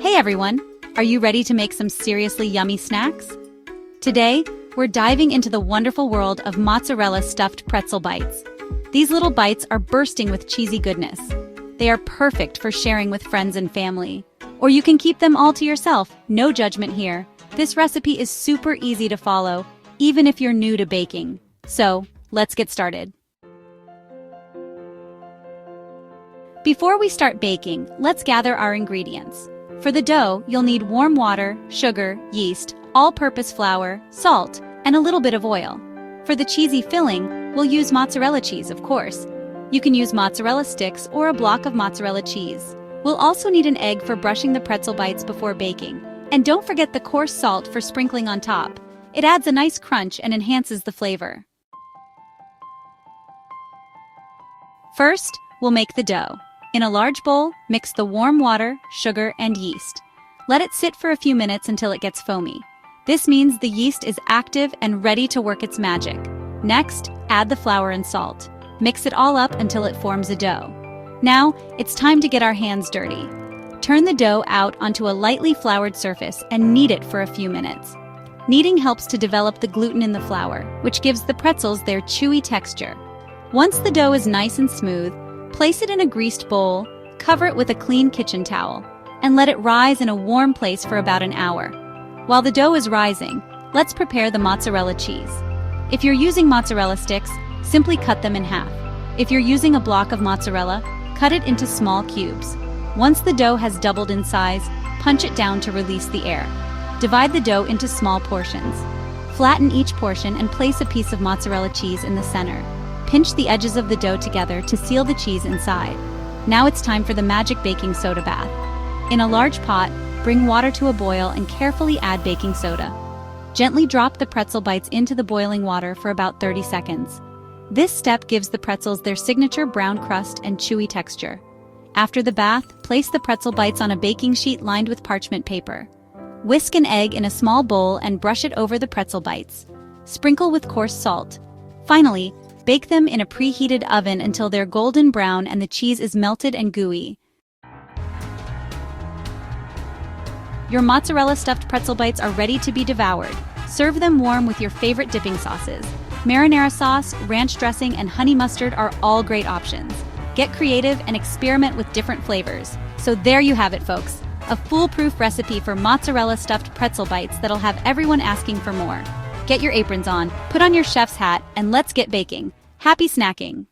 Hey everyone! Are you ready to make some seriously yummy snacks? Today, we're diving into the wonderful world of mozzarella stuffed pretzel bites. These little bites are bursting with cheesy goodness. They are perfect for sharing with friends and family. Or you can keep them all to yourself, no judgment here. This recipe is super easy to follow, even if you're new to baking. So, let's get started. Before we start baking, let's gather our ingredients. For the dough, you'll need warm water, sugar, yeast, all-purpose flour, salt, and a little bit of oil. For the cheesy filling, we'll use mozzarella cheese, of course. You can use mozzarella sticks or a block of mozzarella cheese. We'll also need an egg for brushing the pretzel bites before baking. And don't forget the coarse salt for sprinkling on top. It adds a nice crunch and enhances the flavor. First, we'll make the dough. In a large bowl, mix the warm water, sugar, and yeast. Let it sit for a few minutes until it gets foamy. This means the yeast is active and ready to work its magic. Next, add the flour and salt. Mix it all up until it forms a dough. Now, it's time to get our hands dirty. Turn the dough out onto a lightly floured surface and knead it for a few minutes. Kneading helps to develop the gluten in the flour, which gives the pretzels their chewy texture. Once the dough is nice and smooth, place it in a greased bowl, cover it with a clean kitchen towel, and let it rise in a warm place for about an hour. While the dough is rising, let's prepare the mozzarella cheese. If you're using mozzarella sticks, simply cut them in half. If you're using a block of mozzarella, cut it into small cubes. Once the dough has doubled in size, punch it down to release the air. Divide the dough into small portions. Flatten each portion and place a piece of mozzarella cheese in the center. Pinch the edges of the dough together to seal the cheese inside. Now it's time for the magic baking soda bath. In a large pot, bring water to a boil and carefully add baking soda. Gently drop the pretzel bites into the boiling water for about 30 seconds. This step gives the pretzels their signature brown crust and chewy texture. After the bath, place the pretzel bites on a baking sheet lined with parchment paper. Whisk an egg in a small bowl and brush it over the pretzel bites. Sprinkle with coarse salt. Finally, bake them in a preheated oven until they're golden brown and the cheese is melted and gooey. Your mozzarella stuffed pretzel bites are ready to be devoured. Serve them warm with your favorite dipping sauces. Marinara sauce, ranch dressing, and honey mustard are all great options. Get creative and experiment with different flavors. So there you have it, folks. A foolproof recipe for mozzarella stuffed pretzel bites that'll have everyone asking for more. Get your aprons on, put on your chef's hat, and let's get baking. Happy snacking!